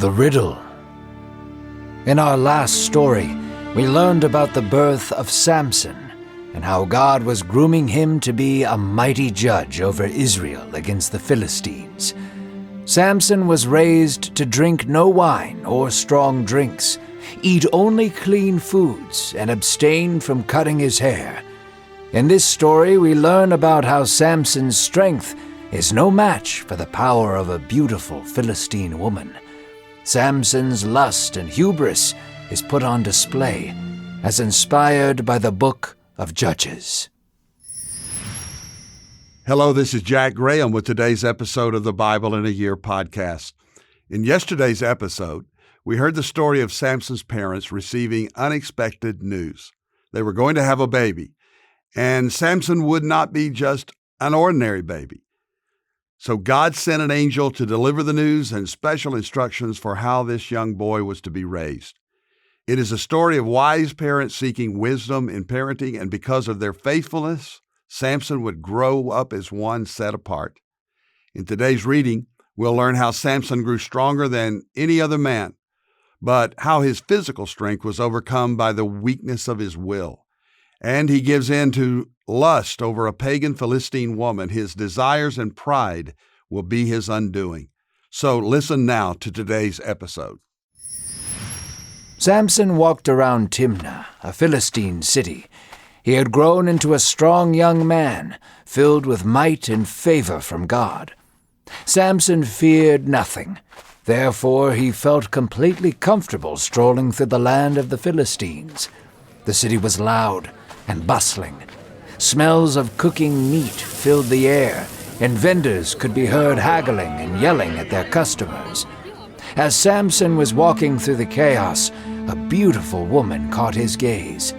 The Riddle. In our last story, we learned about the birth of Samson and how God was grooming him to be a mighty judge over Israel against the Philistines. Samson was raised to drink no wine or strong drinks, eat only clean foods, and abstain from cutting his hair. In this story, we learn about how Samson's strength is no match for the power of a beautiful Philistine woman. Samson's lust and hubris is put on display as inspired by the book of Judges. Hello, this is Jack Graham with today's episode of the Bible in a Year podcast. In yesterday's episode, we heard the story of Samson's parents receiving unexpected news. They were going to have a baby, and Samson would not be just an ordinary baby. So God sent an angel to deliver the news and special instructions for how this young boy was to be raised. It is a story of wise parents seeking wisdom in parenting, and because of their faithfulness, Samson would grow up as one set apart. In today's reading, we'll learn how Samson grew stronger than any other man, but how his physical strength was overcome by the weakness of his will. And he gives in to lust over a pagan Philistine woman. His desires and pride will be his undoing. So listen now to today's episode. Samson walked around Timnah, a Philistine city. He had grown into a strong young man, filled with might and favor from God. Samson feared nothing. Therefore, he felt completely comfortable strolling through the land of the Philistines. The city was loud and bustling. Smells of cooking meat filled the air, and vendors could be heard haggling and yelling at their customers. As Samson was walking through the chaos, a beautiful woman caught his gaze.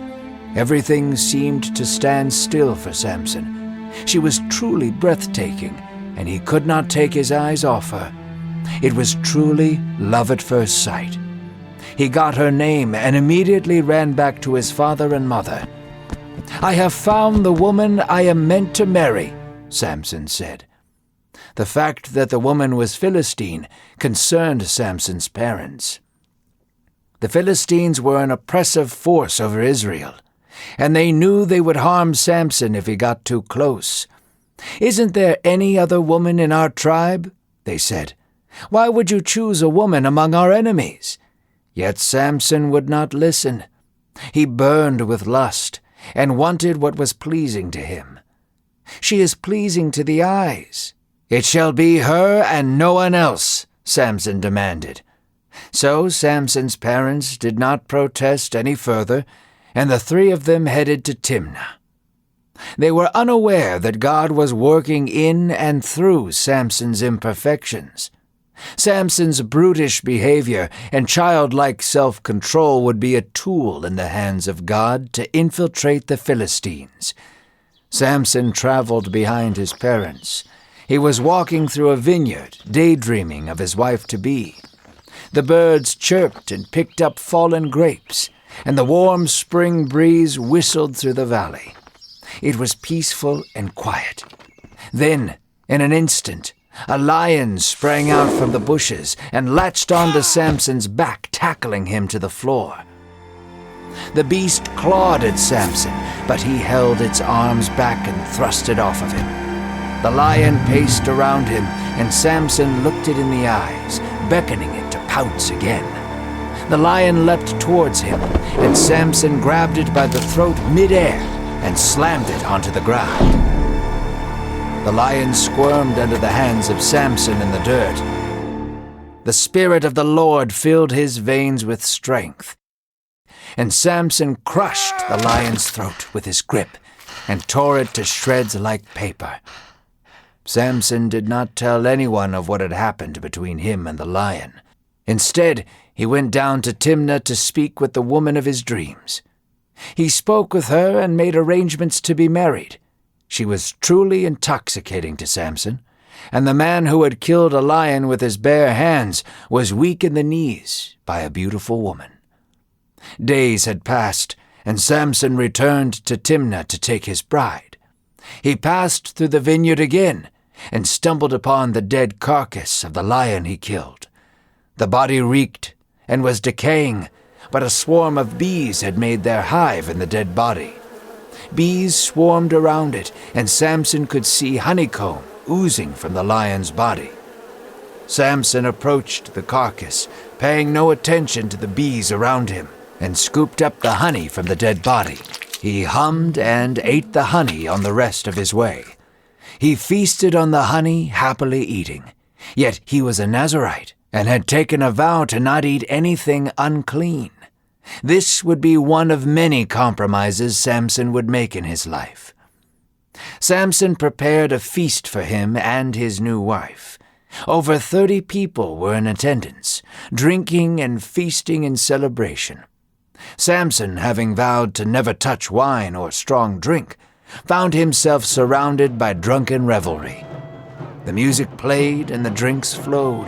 Everything seemed to stand still for Samson. She was truly breathtaking, and he could not take his eyes off her. It was truly love at first sight. He got her name and immediately ran back to his father and mother. "I have found the woman I am meant to marry," Samson said. The fact that the woman was Philistine concerned Samson's parents. The Philistines were an oppressive force over Israel, and they knew they would harm Samson if he got too close. "Isn't there any other woman in our tribe?" they said. "Why would you choose a woman among our enemies?" Yet Samson would not listen. He burned with lust and wanted what was pleasing to him. "She is pleasing to the eyes. It shall be her and no one else," Samson demanded. So Samson's parents did not protest any further, and the three of them headed to Timnah. They were unaware that God was working in and through Samson's imperfections. Samson's brutish behavior and childlike self-control would be a tool in the hands of God to infiltrate the Philistines. Samson traveled behind his parents. He was walking through a vineyard, daydreaming of his wife-to-be. The birds chirped and picked up fallen grapes, and the warm spring breeze whistled through the valley. It was peaceful and quiet. Then, in an instant, a lion sprang out from the bushes and latched onto Samson's back, tackling him to the floor. The beast clawed at Samson, but he held its arms back and thrust it off of him. The lion paced around him, and Samson looked it in the eyes, beckoning it to pounce again. The lion leapt towards him, and Samson grabbed it by the throat mid-air and slammed it onto the ground. The lion squirmed under the hands of Samson in the dirt. The Spirit of the Lord filled his veins with strength, and Samson crushed the lion's throat with his grip and tore it to shreds like paper. Samson did not tell anyone of what had happened between him and the lion. Instead, he went down to Timnah to speak with the woman of his dreams. He spoke with her and made arrangements to be married. She was truly intoxicating to Samson, and the man who had killed a lion with his bare hands was weak in the knees by a beautiful woman. Days had passed, and Samson returned to Timnah to take his bride. He passed through the vineyard again and stumbled upon the dead carcass of the lion he killed. The body reeked and was decaying, but a swarm of bees had made their hive in the dead body. Bees swarmed around it, and Samson could see honeycomb oozing from the lion's body. Samson approached the carcass, paying no attention to the bees around him, and scooped up the honey from the dead body. He hummed and ate the honey on the rest of his way. He feasted on the honey, happily eating. Yet he was a Nazirite and had taken a vow to not eat anything unclean. This would be one of many compromises Samson would make in his life. Samson prepared a feast for him and his new wife. Over 30 people were in attendance, drinking and feasting in celebration. Samson, having vowed to never touch wine or strong drink, found himself surrounded by drunken revelry. The music played and the drinks flowed,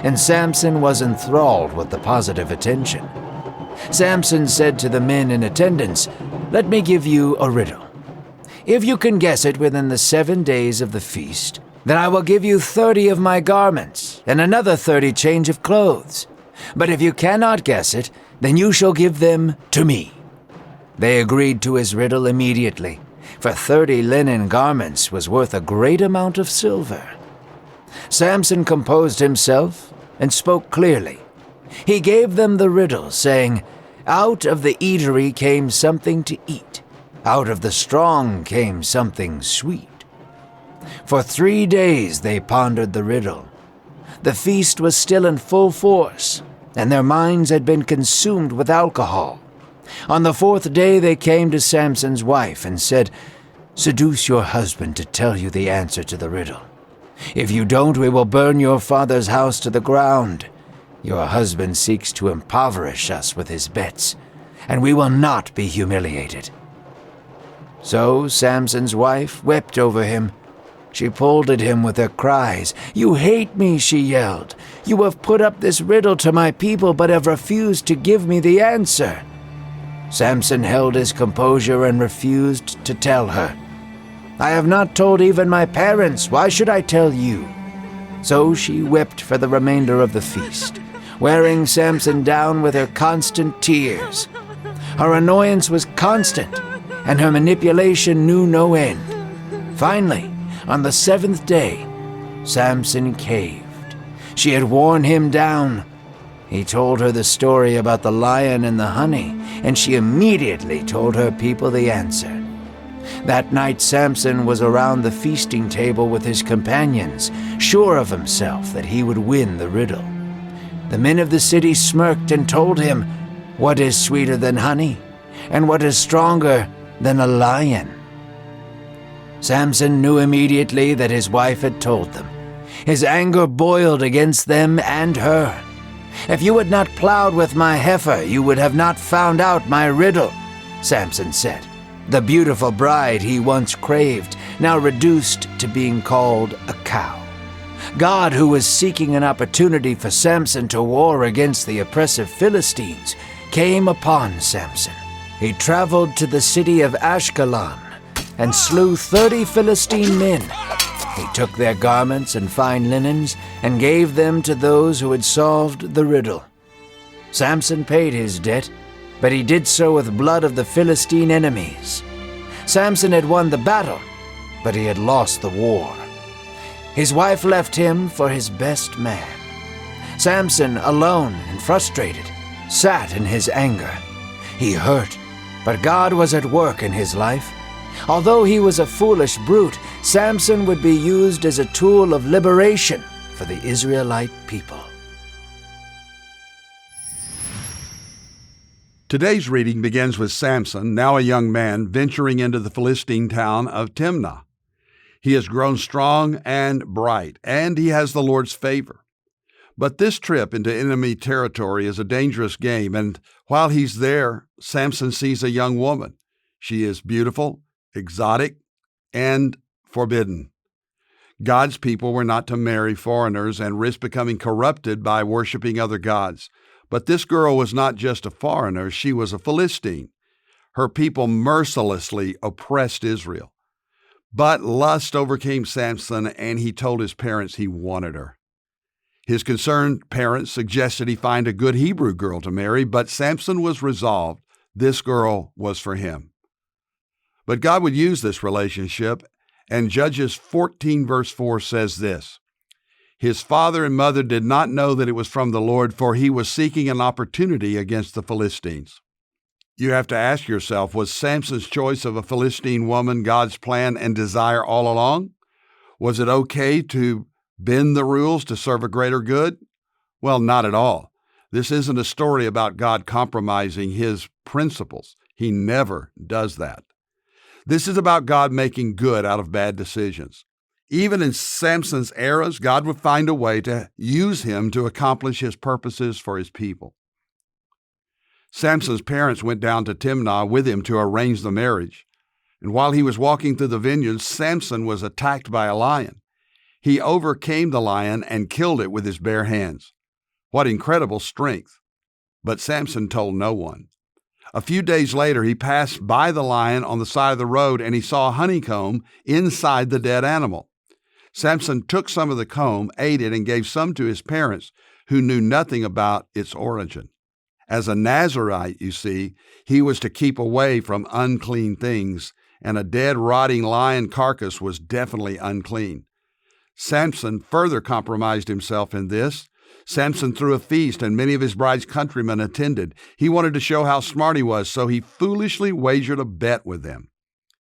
and Samson was enthralled with the positive attention. Samson said to the men in attendance, "Let me give you a riddle. If you can guess it within the 7 days of the feast, then I will give you 30 of my garments and another 30 change of clothes. But if you cannot guess it, then you shall give them to me." They agreed to his riddle immediately, for 30 linen garments was worth a great amount of silver. Samson composed himself and spoke clearly. He gave them the riddle, saying, "Out of the eatery came something to eat. Out of the strong came something sweet." For 3 days they pondered the riddle. The feast was still in full force, and their minds had been consumed with alcohol. On the 4th day they came to Samson's wife and said, "Seduce your husband to tell you the answer to the riddle. If you don't, we will burn your father's house to the ground. Your husband seeks to impoverish us with his bets, and we will not be humiliated." So Samson's wife wept over him. She pulled at him with her cries. "You hate me," she yelled. "You have put up this riddle to my people, but have refused to give me the answer." Samson held his composure and refused to tell her. "I have not told even my parents. Why should I tell you?" So she wept for the remainder of the feast, wearing Samson down with her constant tears. Her annoyance was constant, and her manipulation knew no end. Finally, on the 7th day, Samson caved. She had worn him down. He told her the story about the lion and the honey, and she immediately told her people the answer. That night Samson was around the feasting table with his companions, sure of himself that he would win the riddle. The men of the city smirked and told him, "What is sweeter than honey? And what is stronger than a lion?" Samson knew immediately that his wife had told them. His anger boiled against them and her. "If you had not plowed with my heifer, you would have not found out my riddle," Samson said. The beautiful bride he once craved, now reduced to being called a cow. God, who was seeking an opportunity for Samson to war against the oppressive Philistines, came upon Samson. He traveled to the city of Ashkelon and slew 30 Philistine men. He took their garments and fine linens and gave them to those who had solved the riddle. Samson paid his debt, but he did so with blood of the Philistine enemies. Samson had won the battle, but he had lost the war. His wife left him for his best man. Samson, alone and frustrated, sat in his anger. He hurt, but God was at work in his life. Although he was a foolish brute, Samson would be used as a tool of liberation for the Israelite people. Today's reading begins with Samson, now a young man, venturing into the Philistine town of Timnah. He has grown strong and bright, and he has the Lord's favor. But this trip into enemy territory is a dangerous game, and while he's there, Samson sees a young woman. She is beautiful, exotic, and forbidden. God's people were not to marry foreigners and risk becoming corrupted by worshiping other gods. But this girl was not just a foreigner, she was a Philistine. Her people mercilessly oppressed Israel. But lust overcame Samson, and he told his parents he wanted her. His concerned parents suggested he find a good Hebrew girl to marry, but Samson was resolved this girl was for him. But God would use this relationship, and Judges 14 verse 4 says this, "His father and mother did not know that it was from the Lord, for he was seeking an opportunity against the Philistines." You have to ask yourself, was Samson's choice of a Philistine woman God's plan and desire all along? Was it okay to bend the rules to serve a greater good? Well, not at all. This isn't a story about God compromising his principles. He never does that. This is about God making good out of bad decisions. Even in Samson's eras, God would find a way to use him to accomplish his purposes for his people. Samson's parents went down to Timnah with him to arrange the marriage. And while he was walking through the vineyards, Samson was attacked by a lion. He overcame the lion and killed it with his bare hands. What incredible strength! But Samson told no one. A few days later, he passed by the lion on the side of the road, and he saw a honeycomb inside the dead animal. Samson took some of the comb, ate it, and gave some to his parents, who knew nothing about its origin. As a Nazirite, you see, he was to keep away from unclean things, and a dead, rotting lion carcass was definitely unclean. Samson further compromised himself in this. Samson threw a feast, and many of his bride's countrymen attended. He wanted to show how smart he was, so he foolishly wagered a bet with them.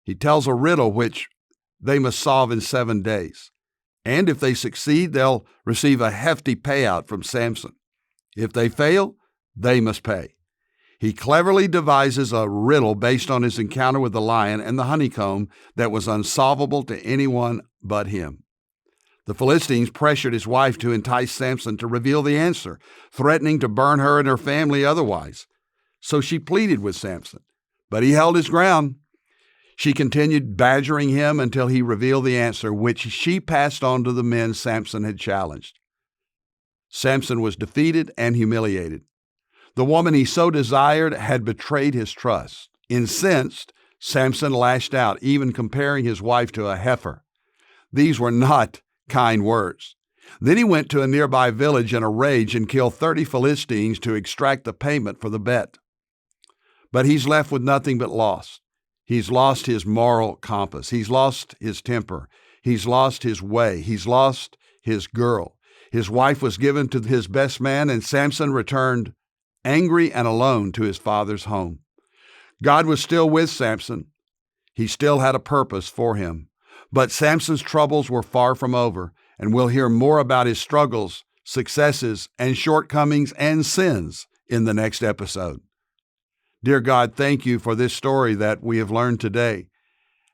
He tells a riddle which they must solve in 7 days. And if they succeed, they'll receive a hefty payout from Samson. If they fail, they must pay. He cleverly devises a riddle based on his encounter with the lion and the honeycomb that was unsolvable to anyone but him. The Philistines pressured his wife to entice Samson to reveal the answer, threatening to burn her and her family otherwise. So she pleaded with Samson, but he held his ground. She continued badgering him until he revealed the answer, which she passed on to the men Samson had challenged. Samson was defeated and humiliated. The woman he so desired had betrayed his trust. Incensed, Samson lashed out, even comparing his wife to a heifer. These were not kind words. Then he went to a nearby village in a rage and killed 30 Philistines to extract the payment for the bet. But he's left with nothing but loss. He's lost his moral compass. He's lost his temper. He's lost his way. He's lost his girl. His wife was given to his best man, and Samson returned angry and alone to his father's home. God was still with Samson. He still had a purpose for him. But Samson's troubles were far from over, and we'll hear more about his struggles, successes, and shortcomings and sins in the next episode. Dear God, thank you for this story that we have learned today,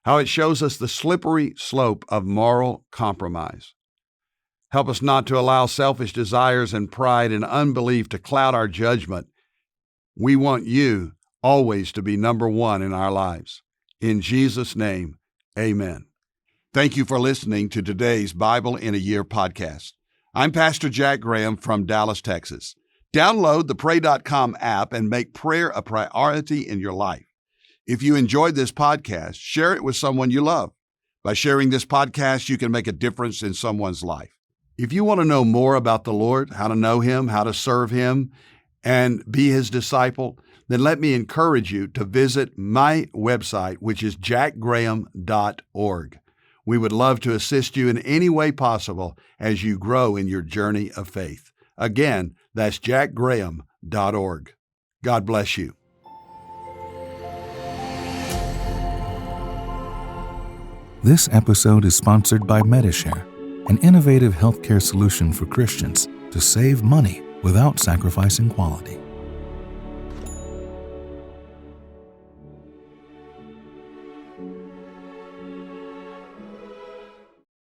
how it shows us the slippery slope of moral compromise. Help us not to allow selfish desires and pride and unbelief to cloud our judgment. We want you always to be number one in our lives. In Jesus' name, amen. Thank you for listening to today's Bible in a Year podcast. I'm Pastor Jack Graham from Dallas, Texas. Download the pray.com app and make prayer a priority in your life. If you enjoyed this podcast, share it with someone you love. By sharing this podcast, you can make a difference in someone's life. If you want to know more about the Lord, how to know Him, how to serve Him, and be His disciple, then let me encourage you to visit my website, which is jackgraham.org. We would love to assist you in any way possible as you grow in your journey of faith. Again, that's jackgraham.org. God bless you. This episode is sponsored by Medishare, an innovative healthcare solution for Christians to save money without sacrificing quality.